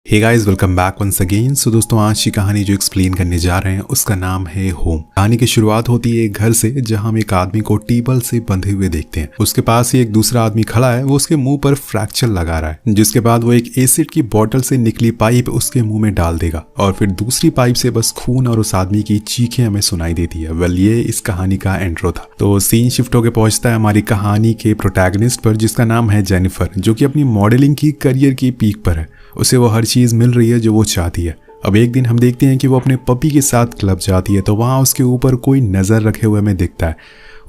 हे guys, welcome back once again. So दोस्तों, आज की कहानी जो एक्सप्लेन करने जा रहे हैं उसका नाम है होम। कहानी की शुरुआत होती है एक घर से, जहां हम एक आदमी को टेबल से बंधे हुए देखते हैं। उसके पास ही एक दूसरा आदमी खड़ा है, वो उसके मुंह पर फ्रैक्चर लगा रहा है, जिसके बाद वो एक एसिड की बोतल से निकली पाइप उसके मुंह में डाल देगा और फिर दूसरी पाइप से बस खून और उस आदमी की चीखें हमें सुनाई देती है। वेल, ये इस कहानी का इंट्रो था। तो सीन शिफ्ट होकर पहुंचता है हमारी कहानी के प्रोटैगनिस्ट पर, जिसका नाम है जेनिफर, जो कि अपनी मॉडलिंग की करियर की पीक पर है। उसे वो हर चीज मिल रही है जो वो चाहती है। अब एक दिन हम देखते हैं कि वो अपने पपी के साथ क्लब जाती है, तो वहाँ उसके ऊपर कोई नज़र रखे हुए हमें दिखता है।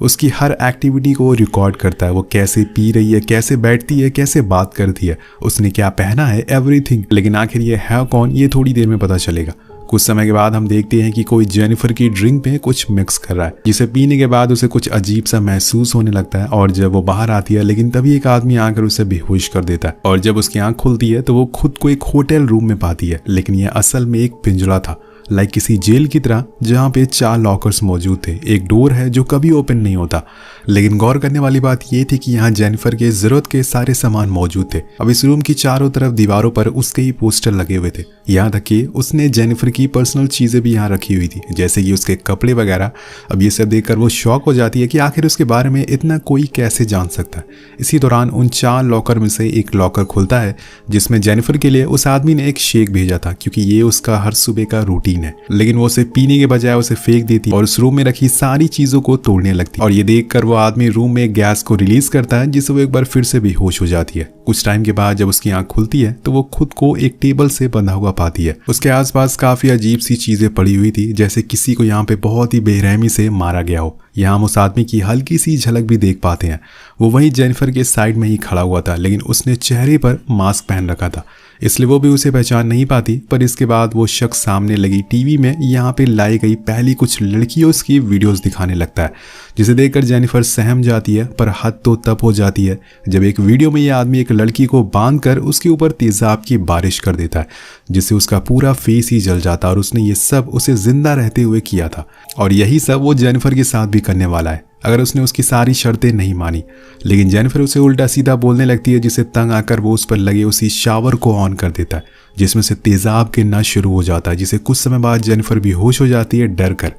उसकी हर एक्टिविटी को वो रिकॉर्ड करता है, वो कैसे पी रही है, कैसे बैठती है, कैसे बात करती है, उसने क्या पहना है, एवरीथिंग। लेकिन आखिर ये है कौन, ये थोड़ी देर में पता चलेगा। कुछ समय के बाद हम देखते हैं कि कोई जेनिफर की ड्रिंक में कुछ मिक्स कर रहा है, जिसे पीने के बाद उसे कुछ अजीब सा महसूस होने लगता है। और जब वो बाहर आती है, लेकिन तभी एक आदमी आकर उसे बेहोश कर देता है। और जब उसकी आंख खुलती है तो वो खुद को एक होटल रूम में पाती है, लेकिन यह असल में एक पिंजरा था, लाइक किसी जेल की तरह, जहाँ पे 4 लॉकर्स मौजूद थे। एक डोर है जो कभी ओपन नहीं होता। लेकिन गौर करने वाली बात यह थी कि यहाँ जेनिफर के जरूरत के सारे सामान मौजूद थे। अब इस रूम की चारों तरफ दीवारों पर उसके ही पोस्टर लगे हुए थे। यहाँ तक कि उसने जेनिफर की पर्सनल चीजें भी यहाँ रखी हुई थी, जैसे कि उसके कपड़े वगैरह। अब ये सब देखकर वो शॉक हो जाती है कि आखिर उसके बारे में इतना कोई कैसे जान सकता है। इसी दौरान उन 4 लॉकर में से एक लॉकर खुलता है, जिसमें जेनिफर के लिए उस आदमी ने एक शेक भेजा था, क्योंकि ये उसका हर सुबह का रूटीन है। लेकिन वो उसे पीने के बजाय उसे फेंक देती और उस रूम में रखी सारी चीजों को तोड़ने लगती। और ये देखकर वो आदमी रूम में गैस को रिलीज करता है, जिससे वो एक बार फिर से बेहोश हो जाती है। कुछ टाइम के बाद जब उसकी आंख खुलती है तो वो खुद को एक टेबल से बंधा हुआ पाती है। उसके आसपास काफी अजीब सी चीजें पड़ी हुई थी, जैसे किसी को यहाँ पे बहुत ही बेरहमी से मारा गया हो। यहाँ हम उस आदमी की हल्की सी झलक भी देख पाते हैं। वो वहीं जेनिफर के साइड में ही खड़ा हुआ था, लेकिन उसने चेहरे पर मास्क पहन रखा था, इसलिए वो भी उसे पहचान नहीं पाती। पर इसके बाद वो शख्स सामने लगी टीवी में यहाँ पे लाई गई पहली कुछ लड़कियों की वीडियोस दिखाने लगता है, जिसे देखकर जेनिफर सहम जाती है। पर हद तो तब हो जाती है जब एक वीडियो में यह आदमी एक लड़की को बांधकर उसके ऊपर तेजाब की बारिश कर देता है, जिससे उसका पूरा फेस ही जल जाता है। और उसने ये सब उसे जिंदा रहते हुए किया था, और यही सब वो जेनिफर के साथ भी करने वाला है, अगर उसने उसकी सारी शर्तें नहीं मानी। लेकिन जेनिफर उसे उल्टा सीधा बोलने लगती है, जिसे तंग आकर वो उस पर लगे उसी शावर को ऑन कर देता है, जिसमें से तेजाब गिरना शुरू हो जाता है, जिसे कुछ समय बाद जेनिफर बेहोश हो जाती है डर कर।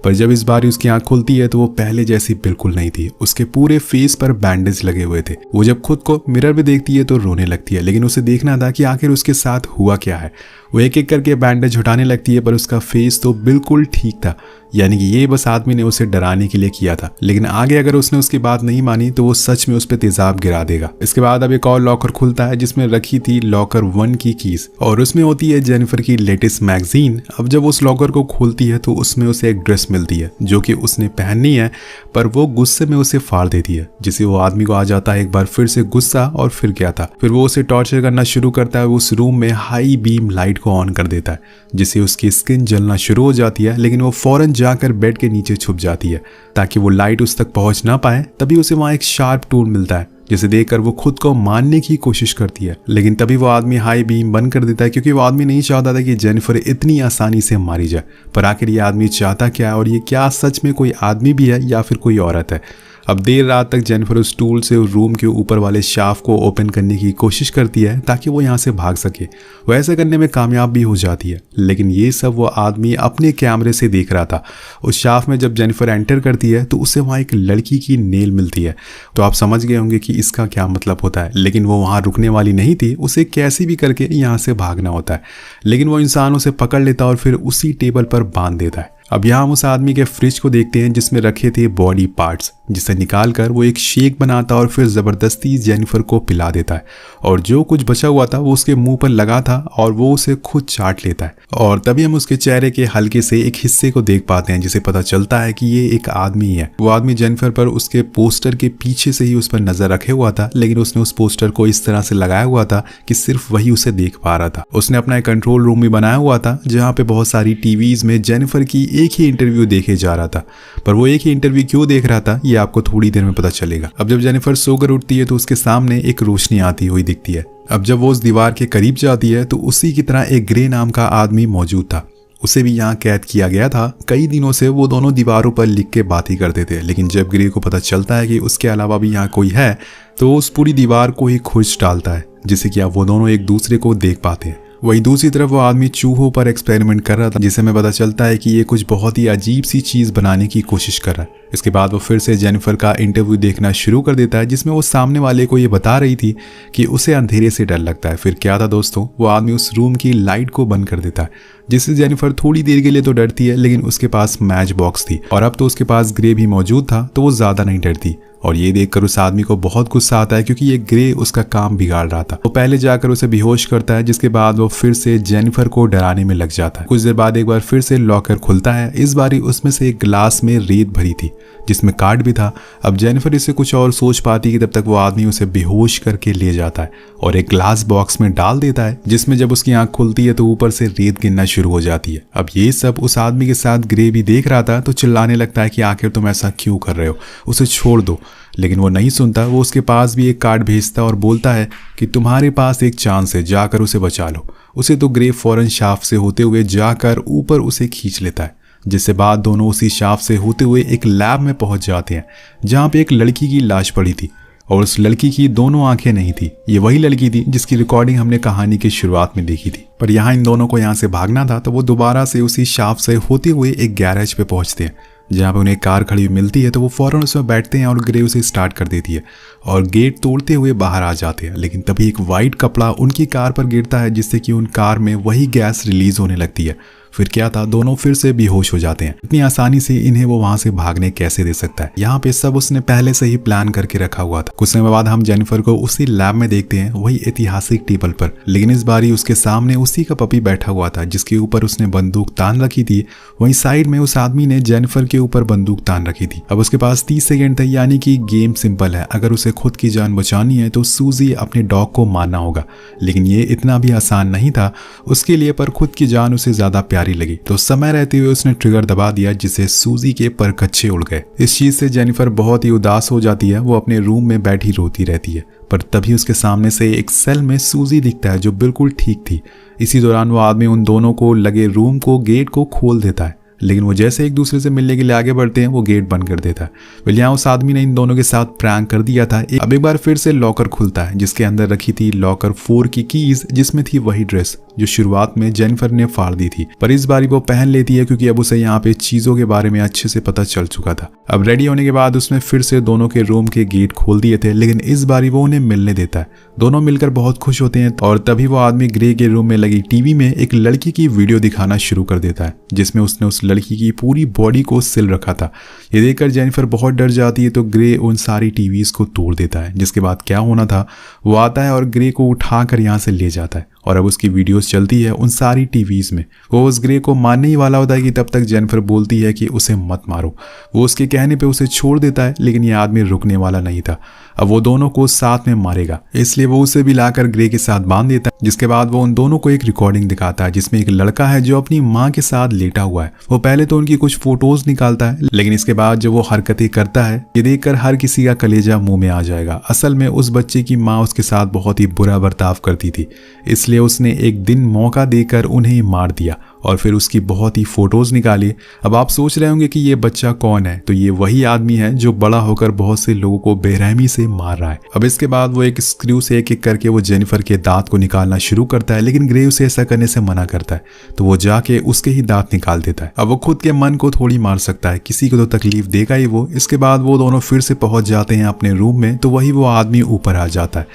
पर जब इस बार उसकी आंख खुलती है तो वो पहले जैसी बिल्कुल नहीं थी। उसके पूरे फेस पर बैंडेज लगे हुए थे। वो जब खुद को मिरर में देखती है तो रोने लगती है, लेकिन उसे देखना था कि आखिर उसके साथ हुआ क्या है। वो एक एक करके बैंडेज हटाने लगती है, पर उसका फेस तो बिल्कुल ठीक था, यानी कि ये बस आदमी ने उसे डराने के लिए किया था। लेकिन आगे अगर उसने उसकी बात नहीं मानी तो वो सच में उस पर तेजाब गिरा देगा। इसके बाद अब एक और लॉकर खुलता है, जिसमें रखी थी लॉकर 1 की कीज, और उसमें होती है जेनिफर की लेटेस्ट मैगजीन। अब जब उस लॉकर को खोलती है तो उसमें उसे एक ड्रेस मिलती है जो कि उसने पहननी है, पर वो गुस्से में उसे फाड़ देती है, जिससे वो आदमी को आ जाता है एक बार फिर से गुस्सा। और फिर क्या था, फिर वो उसे टॉर्चर करना शुरू करता है। उस रूम में हाई बीम लाइट को ऑन कर देता है, जिससे उसकी स्किन जलना शुरू हो जाती है। लेकिन वो फौरन जाकर बेड के नीचे छुप जाती है ताकि वो लाइट उस तक पहुंच ना पाए। तभी उसे वहां एक शार्प टूल मिलता है, जिसे देखकर वो खुद को मारने की कोशिश करती है। लेकिन तभी वो आदमी हाई बीम बंद कर देता है, क्योंकि वो आदमी नहीं चाहता था कि जेनिफर इतनी आसानी से मारी जाए। पर आखिर ये आदमी चाहता क्या है, और ये क्या सच में कोई आदमी भी है या फिर कोई औरत है? अब देर रात तक जेनिफर उस टूल से रूम के ऊपर वाले शाफ्ट को ओपन करने की कोशिश करती है ताकि वो यहाँ से भाग सके। वो ऐसा करने में कामयाब भी हो जाती है, लेकिन ये सब वो आदमी अपने कैमरे से देख रहा था। उस शाफ्ट में जब जेनिफर एंटर करती है तो उसे वहाँ एक लड़की की नेल मिलती है। तो आप समझ गए होंगे कि इसका क्या मतलब होता है। लेकिन वो वहाँ रुकने वाली नहीं थी, उसे कैसे भी करके यहाँ से भागना होता है। लेकिन वो इंसान उसे पकड़ लेता और फिर उसी टेबल पर बांध देता है। अब यहाँ हम उस आदमी के फ्रिज को देखते हैं, जिसमें रखे थे बॉडी पार्ट्स, जिसे निकालकर वो एक शेक बनाता और फिर जबरदस्ती जेनिफर को पिला देता है। और जो कुछ बचा हुआ था वो उसके मुंह पर लगा था और वो उसे खुद चाट लेता है। और तभी हम उसके चेहरे के हल्के से एक हिस्से को देख पाते हैं, जिसे पता चलता है कि ये एक आदमी है। वो आदमी जेनिफर पर उसके पोस्टर के पीछे से ही उस पर नजर रखे हुआ था, लेकिन उसने उस पोस्टर को इस तरह से लगाया हुआ था कि सिर्फ वही उसे देख पा रहा था। उसने अपना एक कंट्रोल रूम भी बनाया हुआ था, जहाँ पे बहुत सारी टीवीज में जेनिफर की एक ही इंटरव्यू देखे जा रहा था। पर वो एक ही इंटरव्यू क्यों देख रहा था ये आपको थोड़ी देर में पता चलेगा। अब जब जेनिफर सोकर उठती है तो उसके सामने एक रोशनी आती हुई दिखती है। अब जब वो उस दीवार के करीब जाती है तो उसी की तरह एक ग्रे नाम का आदमी मौजूद था। उसे भी यहाँ कैद किया गया था। कई दिनों से वो दोनों दीवारों पर लिख के बातें करते थे, लेकिन जब ग्रे को पता चलता है कि उसके अलावा भी यहाँ कोई है तो उस पूरी दीवार को ही खोज डालता है, जिससे कि अब वो दोनों एक दूसरे को देख पाते हैं। वहीं दूसरी तरफ वो आदमी चूहों पर एक्सपेरिमेंट कर रहा था, जिसे हमें पता चलता है कि ये कुछ बहुत ही अजीब सी चीज बनाने की कोशिश कर रहा है। इसके बाद वो फिर से जेनिफर का इंटरव्यू देखना शुरू कर देता है, जिसमें वो सामने वाले को ये बता रही थी कि उसे अंधेरे से डर लगता है। फिर क्या था दोस्तों, वो आदमी उस रूम की लाइट को बंद कर देता है, जिससे जेनिफर थोड़ी देर के लिए तो डरती है, लेकिन उसके पास मैच बॉक्स थी और अब तो उसके पास ग्रे भी मौजूद था, तो वो ज्यादा नहीं डरती। और ये देखकर उस आदमी को बहुत गुस्सा आता है, क्योंकि ये ग्रे उसका काम बिगाड़ रहा था। वो पहले जाकर उसे बेहोश करता है, जिसके बाद वो फिर से जेनिफर को डराने में लग जाता है। कुछ देर बाद एक बार फिर से लॉकर खुलता है। इस बारी उसमें से एक ग्लास में रेत भरी थी, जिसमें कार्ड भी था। अब जेनिफर इससे कुछ और सोच पाती कि तब तक वो आदमी उसे बेहोश करके ले जाता है और एक ग्लास बॉक्स में डाल देता है, जिसमें जब उसकी आंख खुलती है तो ऊपर से रेत गिरना शुरू हो जाती है। अब ये सब उस आदमी के साथ ग्रे भी देख रहा था, तो चिल्लाने लगता है कि आखिर तुम ऐसा क्यों कर रहे हो, उसे छोड़ दो। लेकिन वो नहीं सुनता। वो उसके पास भी एक कार्ड भेजता और बोलता है कि तुम्हारे पास एक चांस है, जाकर उसे बचा लो। उसे तो ग्रे फौरन शाफ्ट से होते हुए जाकर ऊपर उसे खींच लेता है, जिससे बाद दोनों उसी शाफ्ट से होते हुए एक लैब में पहुंच जाते हैं, जहां पे एक लड़की की लाश पड़ी थी और उस लड़की की दोनों आंखें नहीं थी। ये वही लड़की थी जिसकी रिकॉर्डिंग हमने कहानी की शुरुआत में देखी थी। पर यहाँ इन दोनों को यहाँ से भागना था, तो वो दोबारा से उसी शाफ्ट से होते हुए एक गैरेज पे पहुंचते हैं, जहाँ पे उन्हें कार खड़ी मिलती है। तो वो फौरन उसमें बैठते हैं और ग्रे उसे स्टार्ट कर देती है और गेट तोड़ते हुए बाहर आ जाते हैं। लेकिन तभी एक वाइट कपड़ा उनकी कार पर गिरता है, जिससे कि उन कार में वही गैस रिलीज होने लगती है। फिर क्या था, दोनों फिर से बेहोश हो जाते हैं। इतनी आसानी से इन्हें वो वहां से भागने कैसे दे सकता है। यहाँ पे सब उसने पहले से ही प्लान करके रखा हुआ था। कुछ समय बाद हम जेनिफर को उसी लैब में देखते हैं, वही ऐतिहासिक टेबल पर, लेकिन इस बारी उसके सामने उसी का पपी बैठा हुआ था, जिसके ऊपर उसने बंदूक तान रखी थी। वहीं साइड में उस आदमी ने जेनिफर के ऊपर बंदूक तान रखी थी। अब उसके पास 30 सेकेंड थे, यानी कि गेम सिंपल है। अगर उसे खुद की जान बचानी है तो सूजी अपने डॉग को मारना होगा, लेकिन ये इतना भी आसान नहीं था उसके लिए। पर खुद की जान उसे ज्यादा प्यारी लगी, तो समय रहते हुए उसने ट्रिगर दबा दिया, जिससे सूजी के परकच्चे उड़ गए। इस चीज से जेनिफर बहुत ही उदास हो जाती है। वो अपने रूम में बैठी रोती रहती है। पर तभी उसके सामने से एक सेल में सूजी दिखता है, जो बिल्कुल ठीक थी। इसी दौरान वो आदमी उन दोनों को लगे रूम को गेट को खोल देता है, लेकिन वो जैसे एक दूसरे से मिलने के लिए आगे बढ़ते हैं, वो गेट बंद कर देता है। वेल यहाँ उस आदमी ने इन दोनों के साथ प्रैंक कर दिया था। अब एक बार फिर से लॉकर खुलता है, जिसके अंदर रखी थी लॉकर 4 की कीज, जिसमें थी वही ड्रेस जो शुरुआत में जेनिफर ने फाड़ दी थी। पर इस बारी वो पहन लेती है, क्योंकि अब उसे यहाँ पे चीजों के बारे में अच्छे से पता चल चुका था। अब रेडी होने के बाद उसने फिर से दोनों के रूम के गेट खोल दिए थे, लेकिन इस बारी वो उन्हें मिलने देता है। दोनों मिलकर बहुत खुश होते हैं और तभी वो आदमी ग्रे के रूम में लगी टीवी में एक लड़की की वीडियो दिखाना शुरू कर देता है, जिसमें उसने उस लड़की की पूरी बॉडी को सिल रखा था। ये देखकर जेनिफर बहुत डर जाती है, तो ग्रे उन सारी टीवीज को तोड़ देता है। जिसके बाद क्या होना था, वो आता है और ग्रे को उठाकर यहाँ से ले जाता है और अब उसकी वीडियोस चलती है उन सारी टीवीज में। वो उस ग्रे को मारने ही वाला होता है कि तब तक जेनिफर बोलती है कि उसे मत मारो। वो उसके कहने पे उसे छोड़ देता है, लेकिन ये आदमी रुकने वाला नहीं था। अब वो दोनों को साथ में मारेगा, इसलिए वो उसे भी लाकर ग्रे के साथ बांध देता है। जिसके बाद वो उन दोनों को एक रिकॉर्डिंग दिखाता है, जिसमें एक लड़का है जो अपनी माँ के साथ लेटा हुआ है। वो पहले तो उनकी कुछ फोटोज निकालता है, लेकिन इसके बाद जब वो हरकतें करता है, ये देखकर हर किसी का कलेजा मुंह में आ जाएगा। असल में उस बच्चे की माँ उसके साथ बहुत ही बुरा बर्ताव करती थी, इसलिए उसने एक दिन मौका देकर उन्हें मार दिया और फिर उसकी बहुत ही फोटोज निकाली। अब आप सोच रहे होंगे कि ये बच्चा कौन है, तो ये वही आदमी है जो बड़ा होकर बहुत से लोगों को बेरहमी से मार रहा है। अब इसके बाद वो एक स्क्रू से एक एक करके वो जेनिफर के दांत को निकालना शुरू करता है, लेकिन ग्रे उसे ऐसा करने से मना करता है, तो वो जाके उसके ही दांत निकाल देता है। अब वो खुद के मन को थोड़ी मार सकता है, किसी को तो तकलीफ देगा ही वो। इसके बाद वो दोनों फिर से पहुंच जाते हैं अपने रूम में, तो वही वो आदमी ऊपर आ जाता है,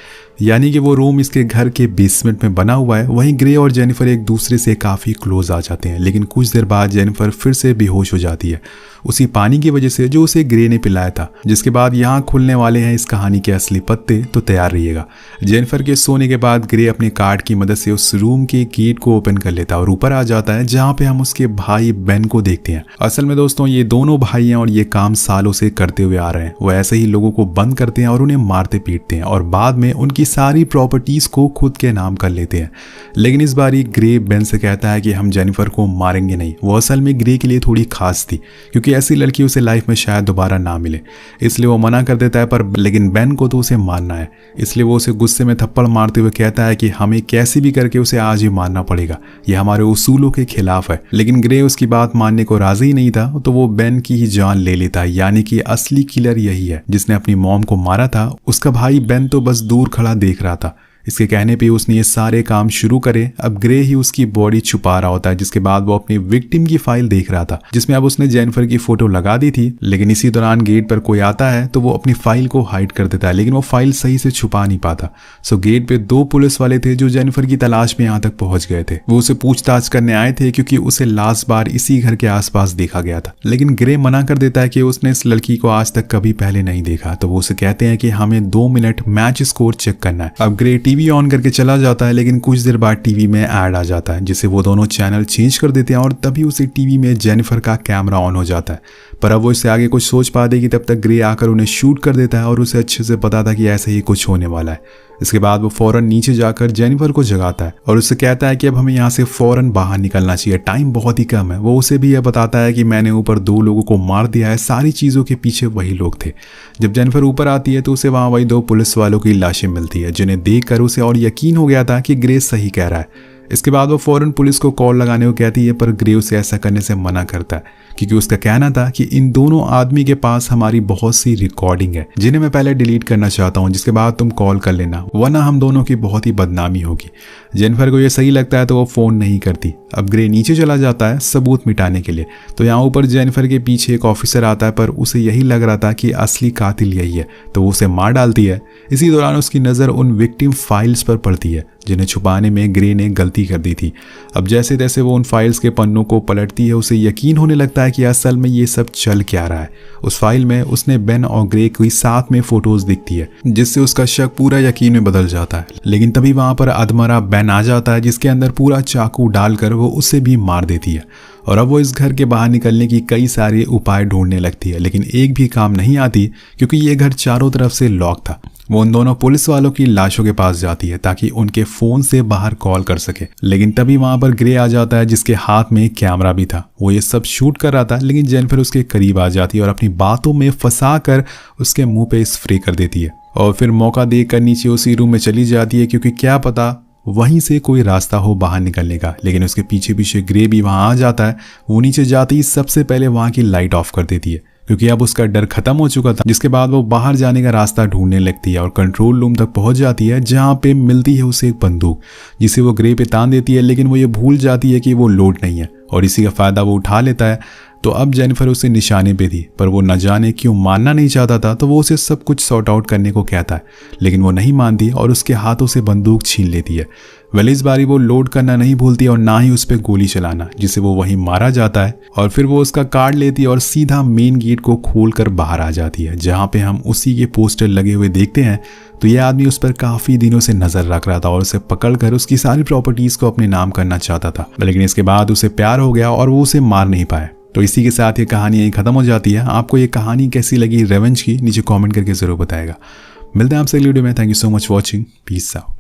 यानी कि वो रूम इसके घर के बेसमेंट में बना हुआ है। वहीं ग्रे और जेनिफर एक दूसरे से काफी क्लोज आ जाते हैं, लेकिन कुछ देर बाद जेनिफर फिर से बेहोश हो जाती है, उसी पानी की वजह से जो उसे ग्रे ने पिलाया था। जिसके बाद यहाँ खुलने वाले हैं इस कहानी के असली पत्ते, तो तैयार रहिएगा। जेनिफर के सोने के बाद ग्रे अपने कार्ड की मदद से उस रूम के गेट को ओपन कर लेता है और ऊपर आ जाता है, जहाँ पे हम उसके भाई बेन को देखते हैं। असल में दोस्तों ये दोनों भाई हैं और ये काम सालों से करते हुए आ रहे हैं। वो ऐसे ही लोगों को बंद करते हैं और उन्हें मारते पीटते हैं और बाद में उनकी सारी प्रॉपर्टीज को खुद के नाम कर लेते हैं। लेकिन इस बारी ग्रे बेन से कहता है कि हम जेनिफर को मारेंगे नहीं। वो असल में ग्रे के लिए थोड़ी खास थी, क्योंकि ऐसी लड़की उसे लाइफ में शायद दोबारा ना मिले, इसलिए वो मना कर देता है। पर लेकिन बेन को तो उसे मारना है, इसलिए वो उसे गुस्से में थप्पड़ मारते हुए कहता है कि हमें कैसे भी करके उसे आज ही मारना पड़ेगा, ये हमारे उसूलों के खिलाफ है। लेकिन ग्रे उसकी बात मानने को राजी नहीं था, तो वो बेन की ही जान ले लेता है, यानी कि असली किलर यही है जिसने अपनी मॉम को मारा था। उसका भाई बेन तो बस दूर खड़ा देख रहा था। इसके कहने पे उसने ये सारे काम शुरू करे। अब ग्रे ही उसकी बॉडी छुपा रहा होता है, जिसके बाद वो अपनी विक्टिम की फाइल देख रहा था जिसमें अब उसने जेनिफर की फोटो लगा दी थी। लेकिन इसी दौरान गेट पर कोई आता है तो वो अपनी फाइल को हाइड कर देता है, लेकिन वो फाइल सही से छुपा नहीं पाता। सो गेट पे 2 पुलिस वाले थे जो जेनिफर की तलाश में यहाँ तक पहुंच गए थे। वो उसे पूछताछ करने आए थे क्योंकि उसे लास्ट बार इसी घर के आसपास देखा गया था। लेकिन ग्रे मना कर देता है कि उसने इस लड़की को आज तक कभी पहले नहीं देखा। तो वो उसे कहते हैं कि हमें 2 मिनट मैच स्कोर चेक करना है। अब ग्रे टीवी ऑन करके चला जाता है, लेकिन कुछ देर बाद टीवी में ऐड आ जाता है जिससे वो दोनों चैनल चेंज कर देते हैं और तभी उसे टीवी में जेनिफर का कैमरा ऑन हो जाता है। पर अब वो इससे आगे कुछ सोच पाते कि तब तक ग्रे आकर उन्हें शूट कर देता है और उसे अच्छे से पता था कि ऐसा ही कुछ होने वाला है। इसके बाद वो फौरन नीचे जाकर जेनिफर को जगाता है और उससे कहता है कि अब हमें यहाँ से फौरन बाहर निकलना चाहिए, टाइम बहुत ही कम है। वो उसे भी यह बताता है कि मैंने ऊपर 2 लोगों को मार दिया है, सारी चीज़ों के पीछे वही लोग थे। जब जेनिफर ऊपर आती है तो उसे वहाँ वही 2 पुलिस वालों की लाशें मिलती है, जिन्हें देखकर उसे और यकीन हो गया था कि ग्रे सही कह रहा है। इसके बाद वो फौरन पुलिस को कॉल लगाने को कहती है, पर ग्रे उसे ऐसा करने से मना करता है क्योंकि उसका कहना था कि इन दोनों आदमी के पास हमारी बहुत सी रिकॉर्डिंग है जिन्हें मैं पहले डिलीट करना चाहता हूं, जिसके बाद तुम कॉल कर लेना, वरना हम दोनों की बहुत ही बदनामी होगी। जेनिफर को यह सही लगता है तो वो फोन नहीं करती। अब ग्रे नीचे चला जाता है सबूत मिटाने के लिए। तो यहाँ ऊपर जेनिफर के पीछे एक ऑफिसर आता है, पर उसे यही लग रहा था कि असली कातिल यही है, तो वो उसे मार डालती है। इसी दौरान उसकी नज़र उन विक्टिम फाइल्स पर पड़ती है जिन्हें छुपाने में ग्रे ने गलती कर दी थी। अब जैसे तैसे वो उन फाइल्स के पन्नों को पलटती है, उसे यकीन होने लगता है कि असल में ये सब चल क्या रहा है। उस फाइल में उसने बेन और ग्रे की साथ में फोटोज दिखती है, जिससे उसका शक पूरा यकीन में बदल जाता है। लेकिन तभी वहां पर अधमरा बेन आ जाता है, जिसके अंदर पूरा चाकू डालकर वो उसे भी मार देती है। और अब वो इस घर के बाहर निकलने की कई सारे उपाय ढूंढने लगती है, लेकिन एक भी काम नहीं आती क्योंकि ये घर चारों तरफ से लॉक था। वो उन दोनों पुलिस वालों की लाशों के पास जाती है ताकि उनके फोन से बाहर कॉल कर सके, लेकिन तभी वहां पर ग्रे आ जाता है जिसके हाथ में कैमरा भी था। वो ये सब शूट कर रहा था, लेकिन जेनिफर उसके करीब आ जाती है और अपनी बातों में फंसा कर उसके मुंह पे स्प्रे कर देती है और फिर मौका देकर नीचे उसी रूम में चली जाती है क्योंकि क्या पता वहीं से कोई रास्ता हो बाहर निकलने का। लेकिन उसके पीछे पीछे ग्रे भी वहां आ जाता है। वो नीचे जाते ही सबसे पहले वहां की लाइट ऑफ कर देती है क्योंकि अब उसका डर खत्म हो चुका था। जिसके बाद वो बाहर जाने का रास्ता ढूंढने लगती है और कंट्रोल रूम तक पहुंच जाती है, जहां पे मिलती है उसे एक बंदूक जिसे वो ग्रे पे तान देती है। लेकिन वो ये भूल जाती है कि वो लोड नहीं है और इसी का फायदा वो उठा लेता है। तो अब जेनिफर उसे निशाने पे थी, पर वो न जाने क्यों मानना नहीं चाहता था। तो वो उसे सब कुछ सॉर्ट आउट करने को कहता है, लेकिन वो नहीं मानती और उसके हाथों से बंदूक छीन लेती है। वेल इस बारी वो लोड करना नहीं भूलती और ना ही उस पर गोली चलाना, जिसे वो वहीं मारा जाता है। और फिर वो उसका कार्ड लेती है और सीधा मेन गेट को खोलकर बाहर आ जाती है, जहाँ पे हम उसी के पोस्टर लगे हुए देखते हैं। तो यह आदमी उस पर काफी दिनों से नजर रख रहा था और उसे पकड़कर उसकी सारी प्रॉपर्टीज को अपने नाम करना चाहता था, लेकिन इसके बाद उसे प्यार हो गया और वो उसे मार नहीं पाया। तो इसी के साथ ये कहानी यहीं खत्म हो जाती है। आपको ये कहानी कैसी लगी रेवेंज की नीचे कमेंट करके जरूर बताएगा। मिलते हैं आपसे अगली वीडियो में। Thank you so much watching. Peace out.